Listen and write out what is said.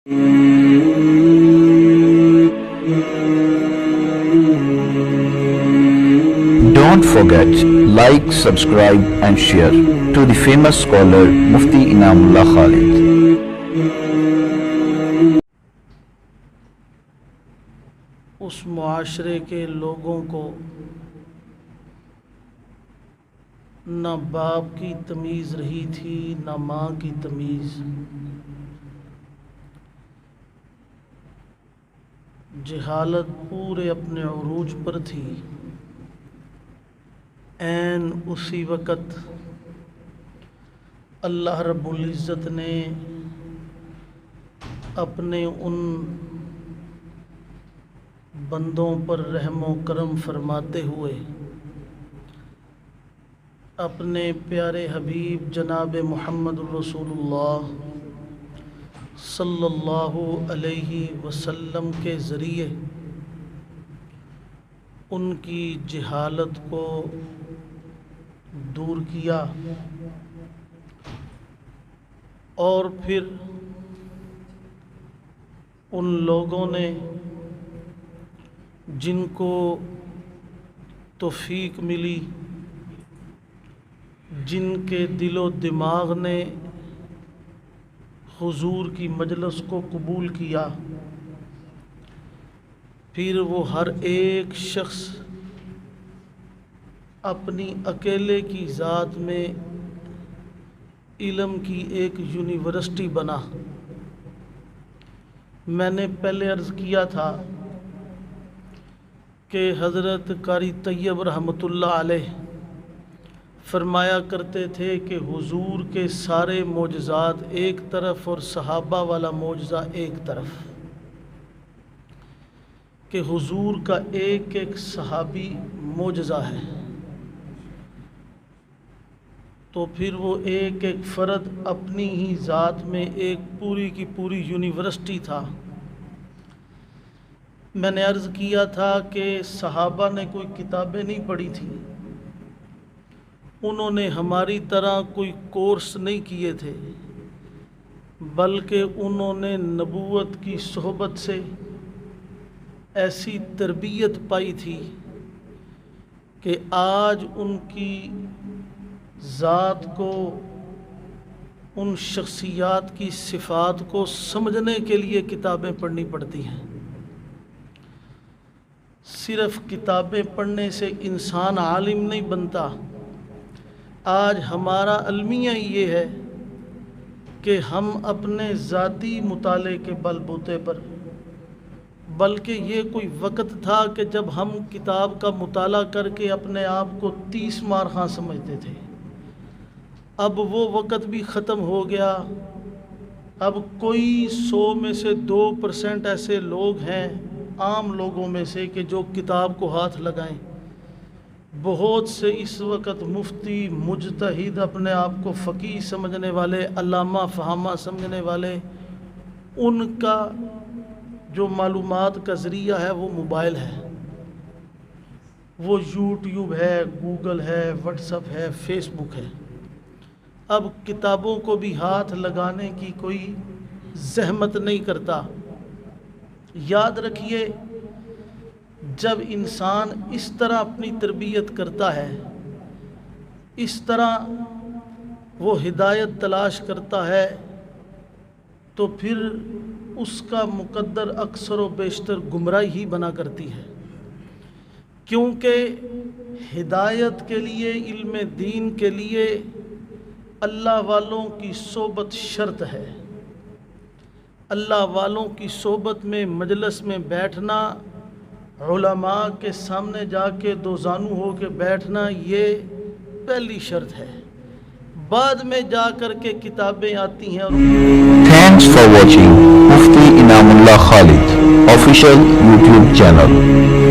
Don't forget, like, subscribe and share to the famous scholar Muftiinamullahkhalid. اس معاشرے کے لوگوں کو نہ باپ کی تمیز رہی تھی نہ ماں کی تمیز. جہالت پورے اپنے عروج پر تھی. عین اسی وقت اللہ رب العزت نے اپنے ان بندوں پر رحم و کرم فرماتے ہوئے اپنے پیارے حبیب جناب محمد رسول اللہ صلی اللہ علیہ وسلم کے ذریعے ان کی جہالت کو دور کیا، اور پھر ان لوگوں نے جن کو توفیق ملی، جن کے دل و دماغ نے حضور کی مجلس کو قبول کیا، پھر وہ ہر ایک شخص اپنی اکیلے کی ذات میں علم کی ایک یونیورسٹی بنا. میں نے پہلے عرض کیا تھا کہ حضرت قاری طیب رحمۃ اللہ علیہ فرمایا کرتے تھے کہ حضور کے سارے معجزات ایک طرف اور صحابہ والا معجزہ ایک طرف، کہ حضور کا ایک ایک صحابی معجزہ ہے. تو پھر وہ ایک ایک فرد اپنی ہی ذات میں ایک پوری کی پوری یونیورسٹی تھا. میں نے عرض کیا تھا کہ صحابہ نے کوئی کتابیں نہیں پڑھی تھیں، انہوں نے ہماری طرح کوئی کورس نہیں کیے تھے، بلکہ انہوں نے نبوت کی صحبت سے ایسی تربیت پائی تھی کہ آج ان کی ذات کو، ان شخصیات کی صفات کو سمجھنے کے لیے کتابیں پڑھنی پڑتی ہیں. صرف کتابیں پڑھنے سے انسان عالم نہیں بنتا. آج ہمارا المیہ یہ ہے کہ ہم اپنے ذاتی مطالعے کے بل بوتے پر، بلکہ یہ کوئی وقت تھا کہ جب ہم کتاب کا مطالعہ کر کے اپنے آپ کو 30 مارخواں سمجھتے تھے. اب وہ وقت بھی ختم ہو گیا. اب کوئی 100 میں سے 2% ایسے لوگ ہیں عام لوگوں میں سے کہ جو کتاب کو ہاتھ لگائیں. بہت سے اس وقت مفتی، مجتہد، اپنے آپ کو فقیہ سمجھنے والے، علامہ فہامہ سمجھنے والے، ان کا جو معلومات کا ذریعہ ہے وہ موبائل ہے، وہ یوٹیوب ہے، گوگل ہے، واٹس ایپ ہے، فیس بک ہے. اب کتابوں کو بھی ہاتھ لگانے کی کوئی زحمت نہیں کرتا. یاد رکھیے، جب انسان اس طرح اپنی تربیت کرتا ہے، اس طرح وہ ہدایت تلاش کرتا ہے، تو پھر اس کا مقدر اکثر و بیشتر گمراہی ہی بنا کرتی ہے. کیونکہ ہدایت کے لیے، علم دین کے لیے اللہ والوں کی صحبت شرط ہے. اللہ والوں کی صحبت میں، مجلس میں بیٹھنا، علماء کے سامنے جا کے دو زانو ہو کے بیٹھنا، یہ پہلی شرط ہے. بعد میں جا کر کے کتابیں آتی ہیں. اور Thanks for watching Muftiinamullahkhalid official YouTube channel.